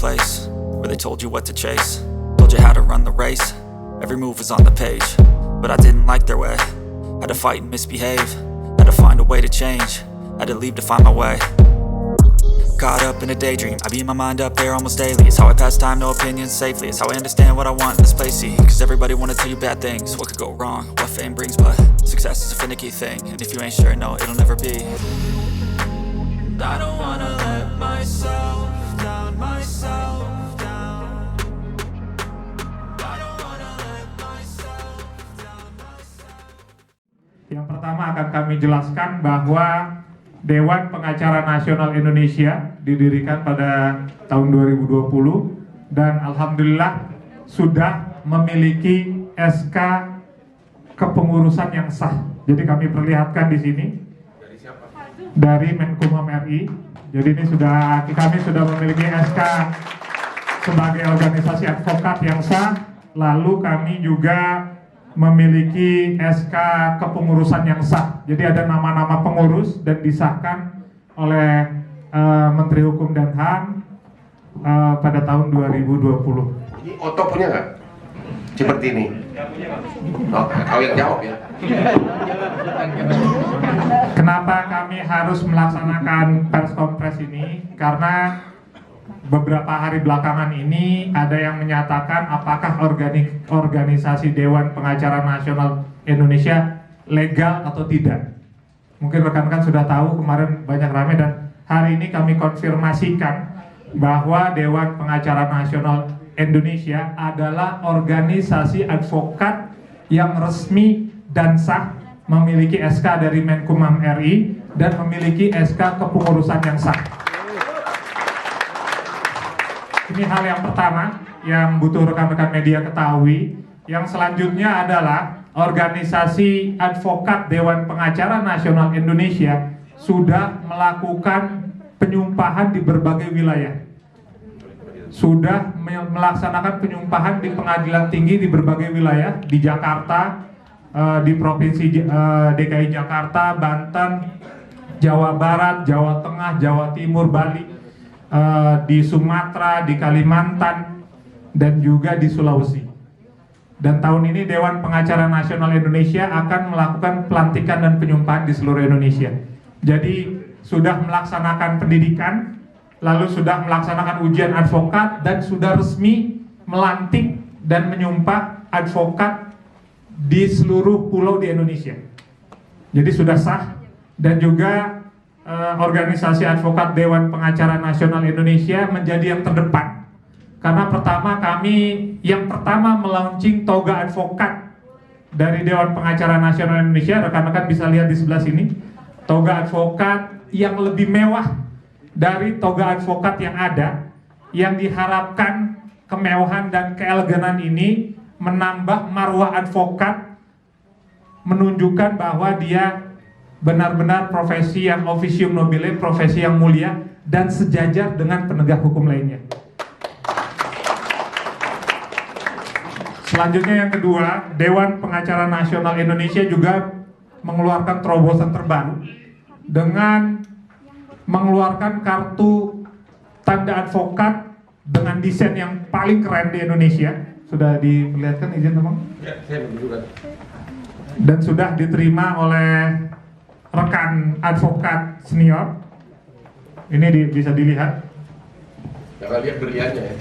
place where they told you what to chase, told you how to run the race. Every move was on the page, but I didn't like their way. Had to fight and misbehave, had to find a way to change, had to leave to find my way. Caught up in a daydream, I beat my mind up there almost daily. It's how I pass time, no opinions safely. It's how I understand what I want in this place, see. Cause everybody wanna tell you bad things, what could go wrong, what fame brings. But success is a finicky thing, and if you ain't sure, no, it'll never be. I don't wanna let myself down, myself down. I don't wanna let myself down, myself. Yang pertama akan kami jelaskan bahwa Dewan Pengacara Nasional Indonesia didirikan pada tahun 2020 dan alhamdulillah sudah memiliki SK kepengurusan yang sah. Jadi kami perlihatkan di sini. Dari siapa? Dari Menkumham RI. Jadi ini kami sudah memiliki SK sebagai organisasi advokat yang sah. Lalu kami juga memiliki SK kepengurusan yang sah. Jadi ada nama-nama pengurus dan disahkan oleh Menteri Hukum dan HAM pada tahun 2020. Ini Oto punya nggak? Seperti ini. Oh, kau yang jawab ya. Kenapa kami harus melaksanakan pers konferensi ini? Karena beberapa hari belakangan ini ada yang menyatakan apakah organisasi Dewan Pengacara Nasional Indonesia legal atau tidak. Mungkin rekan-rekan sudah tahu, kemarin banyak ramai, dan hari ini kami konfirmasikan bahwa Dewan Pengacara Nasional Indonesia adalah organisasi advokat yang resmi dan sah, memiliki SK dari Menkumham RI dan memiliki SK kepengurusan yang sah. Ini hal yang pertama yang butuh rekan-rekan media ketahui. Yang selanjutnya adalah organisasi advokat Dewan Pengacara Nasional Indonesia sudah melakukan penyumpahan di berbagai wilayah. Sudah melaksanakan penyumpahan di pengadilan tinggi di berbagai wilayah, di Jakarta, di Provinsi DKI Jakarta, Banten, Jawa Barat, Jawa Tengah, Jawa Timur, Bali, di Sumatera, di Kalimantan, dan juga di Sulawesi. Dan tahun ini Dewan Pengacara Nasional Indonesia akan melakukan pelantikan dan penyumpahan di seluruh Indonesia. Jadi sudah melaksanakan pendidikan, lalu sudah melaksanakan ujian advokat, dan sudah resmi melantik dan menyumpah advokat di seluruh pulau di Indonesia. Jadi sudah sah. Dan juga organisasi advokat Dewan Pengacara Nasional Indonesia menjadi yang terdepan. Karena kami yang pertama melaunching toga advokat dari Dewan Pengacara Nasional Indonesia. Rekan-rekan bisa lihat di sebelah sini, toga advokat yang lebih mewah dari toga advokat yang ada, yang diharapkan kemewahan dan keeleganan ini menambah marwah advokat, menunjukkan bahwa dia benar-benar profesi yang officium nobile, profesi yang mulia dan sejajar dengan penegak hukum lainnya. Selanjutnya yang kedua, Dewan Pengacara Nasional Indonesia juga mengeluarkan terobosan terbaru dengan mengeluarkan kartu tanda advokat dengan desain yang paling keren di Indonesia. Sudah diperlihatkan, izin teman? Ya, saya menunjukkan. Dan sudah diterima oleh rekan advokat senior. Ini bisa dilihat. Jangan lihat berliannya ya.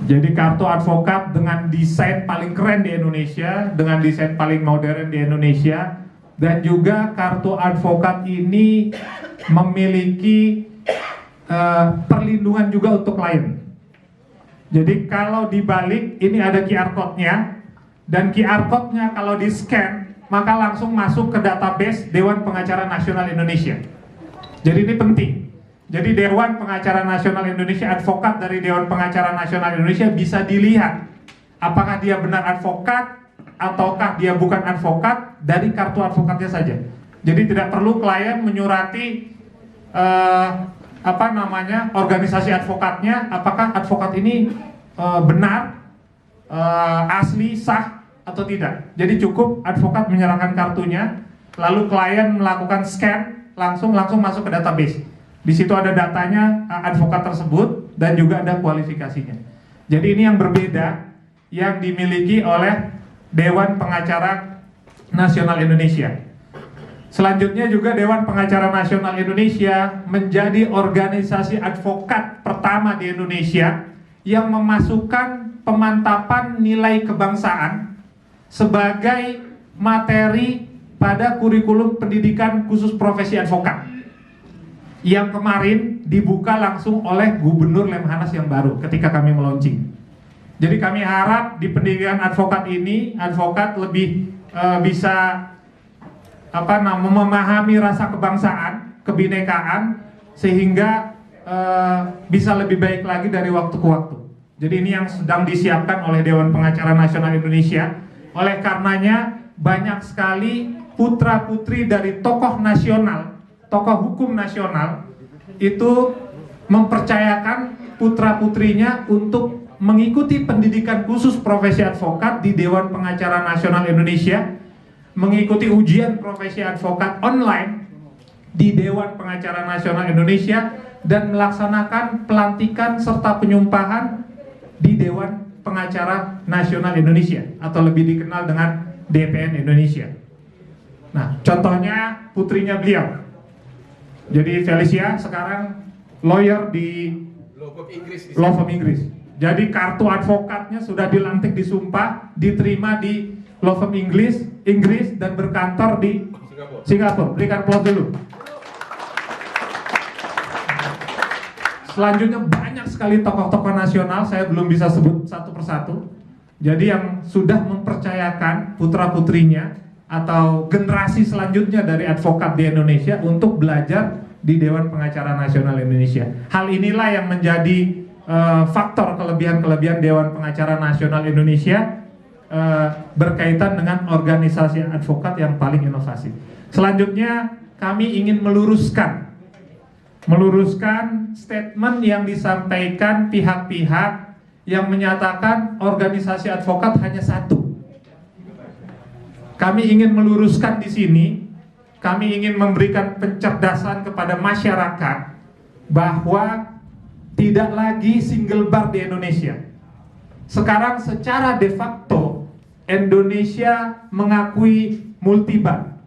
Jadi kartu advokat dengan desain paling keren di Indonesia, dengan desain paling modern di Indonesia, dan juga kartu advokat ini memiliki perlindungan juga untuk klien. Jadi kalau dibalik, ini ada QR code-nya, dan QR code-nya kalau di-scan, maka langsung masuk ke database Dewan Pengacara Nasional Indonesia. Jadi ini penting. Jadi Dewan Pengacara Nasional Indonesia, advokat dari Dewan Pengacara Nasional Indonesia bisa dilihat apakah dia benar advokat ataukah dia bukan advokat dari kartu advokatnya saja. Jadi tidak perlu klien menyurati organisasi advokatnya, apakah advokat ini benar, asli, sah atau tidak. Jadi cukup advokat menyerahkan kartunya, lalu klien melakukan scan, langsung masuk ke database. Di situ ada datanya advokat tersebut dan juga ada kualifikasinya. Jadi ini yang berbeda yang dimiliki oleh Dewan Pengacara Nasional Indonesia. Selanjutnya juga Dewan Pengacara Nasional Indonesia menjadi organisasi advokat pertama di Indonesia yang memasukkan pemantapan nilai kebangsaan sebagai materi pada kurikulum pendidikan khusus profesi advokat yang kemarin dibuka langsung oleh Gubernur Lemhanas yang baru ketika kami meluncing. Jadi kami harap di pendidikan advokat ini, advokat lebih bisa memahami rasa kebangsaan, kebinekaan, sehingga bisa lebih baik lagi dari waktu ke waktu. Jadi ini yang sedang disiapkan oleh Dewan Pengacara Nasional Indonesia. Oleh karenanya banyak sekali putra-putri dari tokoh nasional, tokoh hukum nasional itu mempercayakan putra-putrinya untuk mengikuti pendidikan khusus profesi advokat di Dewan Pengacara Nasional Indonesia, mengikuti ujian profesi advokat online di Dewan Pengacara Nasional Indonesia, dan melaksanakan pelantikan serta penyumpahan di Dewan Pengacara Nasional Indonesia atau lebih dikenal dengan DPN Indonesia. Nah, contohnya putrinya beliau. Jadi Felicia sekarang lawyer di Law Firm Inggris. Jadi kartu advokatnya sudah dilantik, disumpah, diterima di Law Firm Inggris dan berkantor di Singapura. Berikan applause dulu. Selanjutnya banyak sekali tokoh-tokoh nasional, saya belum bisa sebut satu persatu. Jadi yang sudah mempercayakan putra-putrinya atau generasi selanjutnya dari advokat di Indonesia untuk belajar di Dewan Pengacara Nasional Indonesia. Hal inilah yang menjadi faktor kelebihan-kelebihan Dewan Pengacara Nasional Indonesia berkaitan dengan organisasi advokat yang paling inovasi. Selanjutnya kami ingin meluruskan statement yang disampaikan pihak-pihak yang menyatakan organisasi advokat hanya satu. Kami ingin meluruskan di sini, kami ingin memberikan pencerdasan kepada masyarakat bahwa tidak lagi single bar di Indonesia. Sekarang secara de facto Indonesia mengakui multibar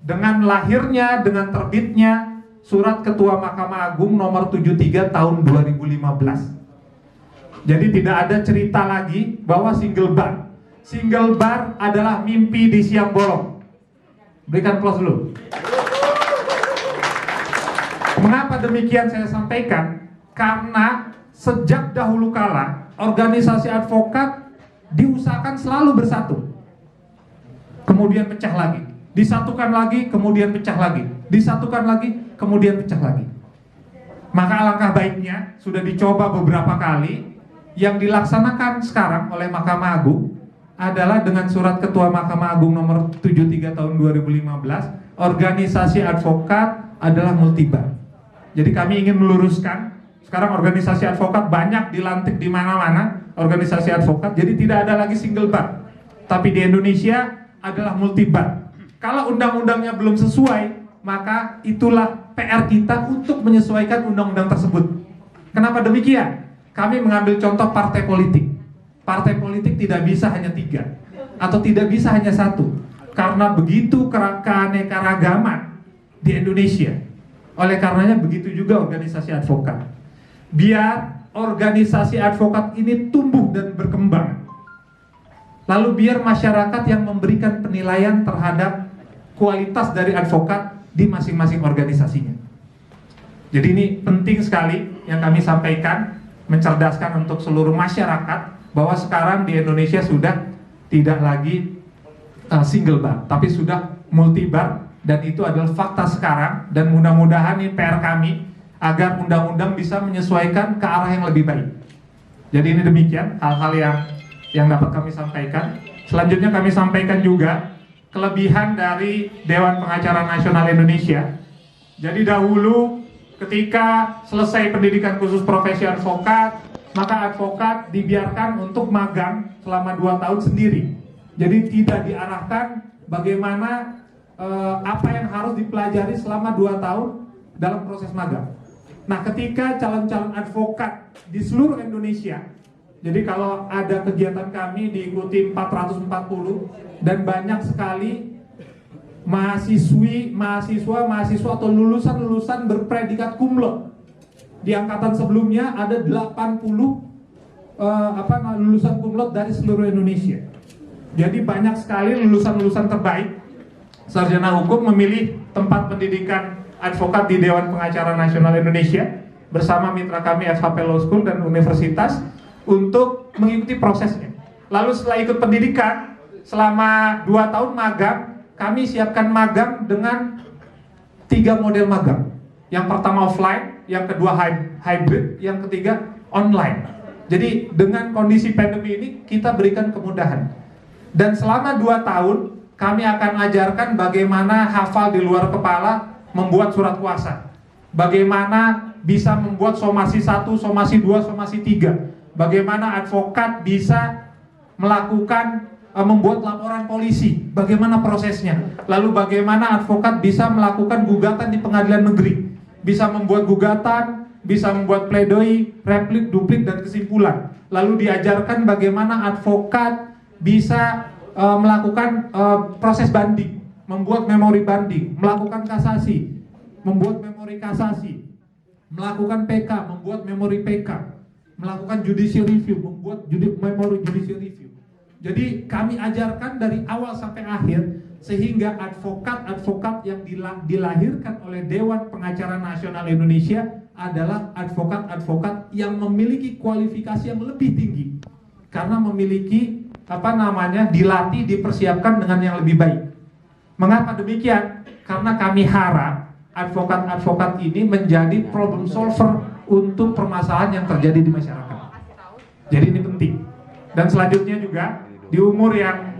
dengan lahirnya, dengan terbitnya Surat Ketua Mahkamah Agung nomor 73 tahun 2015. Jadi tidak ada cerita lagi bahwa single bar. Single bar adalah mimpi di siang bolong. Berikan applause dulu. Mengapa demikian saya sampaikan? Karena sejak dahulu kala organisasi advokat diusahakan selalu bersatu, kemudian pecah lagi, disatukan lagi, kemudian pecah lagi, disatukan lagi, kemudian pecah lagi. Maka alangkah baiknya sudah dicoba beberapa kali. Yang dilaksanakan sekarang oleh Mahkamah Agung adalah dengan Surat Ketua Mahkamah Agung nomor 73 tahun 2015, organisasi advokat adalah multibar. Jadi kami ingin meluruskan, sekarang organisasi advokat banyak dilantik di mana-mana, organisasi advokat, jadi tidak ada lagi single bar. Tapi di Indonesia adalah multibar. Kalau undang-undangnya belum sesuai, maka itulah PR kita untuk menyesuaikan undang-undang tersebut. Kenapa demikian? Kami mengambil contoh partai politik. Partai politik tidak bisa hanya 3 atau tidak bisa hanya 1, karena begitu keanekaragaman di Indonesia. Oleh karenanya begitu juga organisasi advokat. Biar organisasi advokat ini tumbuh dan berkembang, lalu biar masyarakat yang memberikan penilaian terhadap kualitas dari advokat di masing-masing organisasinya. Jadi ini penting sekali yang kami sampaikan, mencerdaskan untuk seluruh masyarakat bahwa sekarang di Indonesia sudah tidak lagi single bar, tapi sudah multi bar, dan itu adalah fakta sekarang. Dan mudah-mudahan ini PR kami agar undang-undang bisa menyesuaikan ke arah yang lebih baik. Jadi ini demikian hal-hal yang dapat kami sampaikan. Selanjutnya kami sampaikan juga kelebihan dari Dewan Pengacara Nasional Indonesia. Jadi dahulu ketika selesai pendidikan khusus profesi advokat, maka advokat dibiarkan untuk magang selama 2 tahun sendiri. Jadi tidak diarahkan bagaimana apa yang harus dipelajari selama 2 tahun dalam proses magang. Nah, ketika calon-calon advokat di seluruh Indonesia, jadi kalau ada kegiatan kami diikuti 440 dan banyak sekali mahasiswa atau lulusan berpredikat cum laude. Di angkatan sebelumnya ada 80 lulusan cum laude dari seluruh Indonesia. Jadi banyak sekali lulusan terbaik sarjana hukum memilih tempat pendidikan advokat di Dewan Pengacara Nasional Indonesia bersama mitra kami FHP Law School dan universitas untuk mengikuti prosesnya. Lalu setelah ikut pendidikan selama 2 tahun magang, kami siapkan magang dengan 3 model magang. Yang pertama offline, yang kedua hybrid, yang ketiga online. Jadi dengan kondisi pandemi ini kita berikan kemudahan. Dan selama 2 tahun kami akan ajarkan bagaimana hafal di luar kepala membuat surat kuasa, bagaimana bisa membuat somasi 1, somasi 2, somasi 3, bagaimana advokat bisa melakukan membuat laporan polisi, bagaimana prosesnya, lalu bagaimana advokat bisa melakukan gugatan di pengadilan negeri, bisa membuat gugatan, bisa membuat pledoi, replik, duplik, dan kesimpulan. Lalu diajarkan bagaimana advokat bisa melakukan proses banding, membuat memori banding, melakukan kasasi, membuat memori kasasi, melakukan PK, membuat memori PK, melakukan judicial review, membuat memori judicial review. Jadi kami ajarkan dari awal sampai akhir sehingga advokat-advokat yang dilahirkan oleh Dewan Pengacara Nasional Indonesia adalah advokat-advokat yang memiliki kualifikasi yang lebih tinggi karena memiliki dilatih, dipersiapkan dengan yang lebih baik. Mengapa demikian? Karena kami harap advokat-advokat ini menjadi problem solver untuk permasalahan yang terjadi di masyarakat. Jadi ini penting. Dan selanjutnya juga di umur yang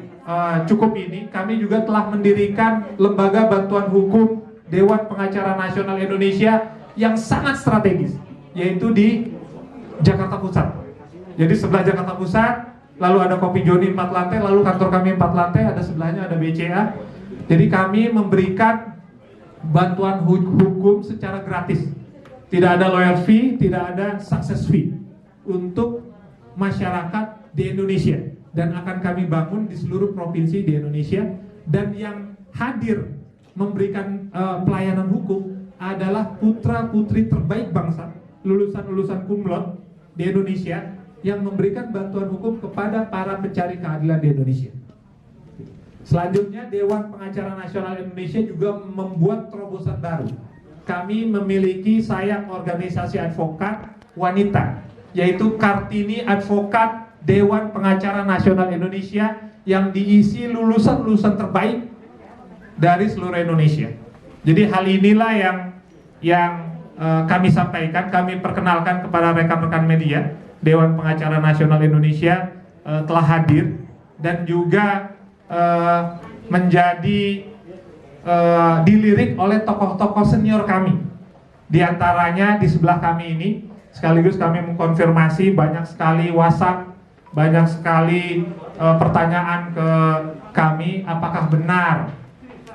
cukup ini, kami juga telah mendirikan Lembaga Bantuan Hukum Dewan Pengacara Nasional Indonesia yang sangat strategis, yaitu di Jakarta Pusat. Jadi sebelah Jakarta Pusat, lalu ada Kopi Joni 4 lantai, lalu kantor kami 4 lantai, ada sebelahnya ada BCA. Jadi kami memberikan bantuan hukum secara gratis. Tidak ada lawyer fee, tidak ada success fee untuk masyarakat di Indonesia, dan akan kami bangun di seluruh provinsi di Indonesia. Dan yang hadir memberikan pelayanan hukum adalah putra-putri terbaik bangsa, lulusan-lulusan cum laude di Indonesia yang memberikan bantuan hukum kepada para pencari keadilan di Indonesia. Selanjutnya, Dewan Pengacara Nasional Indonesia juga membuat terobosan baru. Kami memiliki sayap organisasi advokat wanita, yaitu Kartini Advokat Dewan Pengacara Nasional Indonesia, yang diisi lulusan-lulusan terbaik dari seluruh Indonesia. Jadi hal inilah yang kami sampaikan, kami perkenalkan kepada rekan-rekan media. Dewan Pengacara Nasional Indonesia telah hadir dan juga menjadi dilirik oleh tokoh-tokoh senior kami. Di antaranya di sebelah kami ini, sekaligus kami mengkonfirmasi banyak sekali WhatsApp, banyak sekali pertanyaan ke kami, apakah benar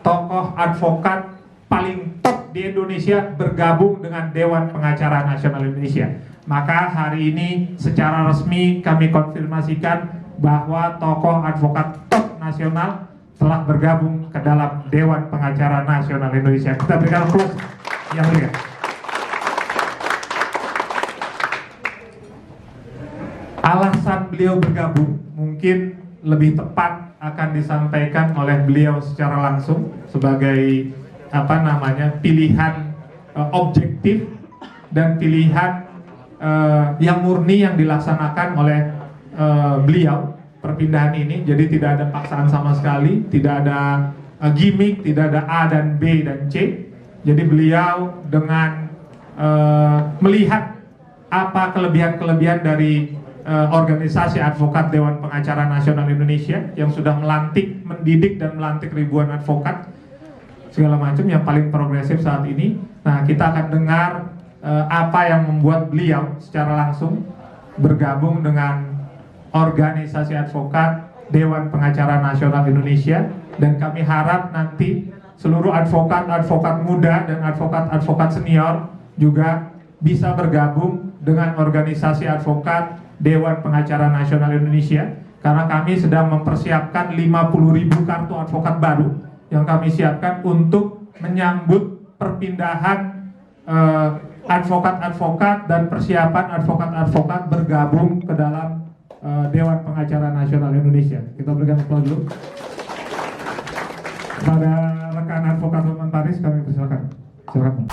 tokoh advokat paling top di Indonesia bergabung dengan Dewan Pengacara Nasional Indonesia. Maka hari ini secara resmi kami konfirmasikan bahwa tokoh advokat top nasional telah bergabung ke dalam Dewan Pengacara Nasional Indonesia. Kita berikan aplaus yang mulia. Alasan beliau bergabung mungkin lebih tepat akan disampaikan oleh beliau secara langsung sebagai pilihan objektif dan pilihan yang murni yang dilaksanakan oleh beliau perpindahan ini. Jadi tidak ada paksaan sama sekali, tidak ada gimmick, tidak ada A dan B dan C. Jadi beliau dengan melihat apa kelebihan-kelebihan dari organisasi advokat Dewan Pengacara Nasional Indonesia yang sudah melantik, mendidik dan melantik ribuan advokat segala macam yang paling progresif saat ini. Nah, kita akan dengar apa yang membuat beliau secara langsung bergabung dengan organisasi advokat Dewan Pengacara Nasional Indonesia, dan kami harap nanti seluruh advokat-advokat muda dan advokat-advokat senior juga bisa bergabung dengan organisasi advokat Dewan Pengacara Nasional Indonesia, karena kami sedang mempersiapkan 50.000 kartu advokat baru yang kami siapkan untuk menyambut perpindahan advokat-advokat dan persiapan advokat-advokat bergabung ke dalam Dewan Pengacara Nasional Indonesia. Kita berikan aplaus dulu. Kepada rekan advokat Hotman Paris kami persilakan. Silakan.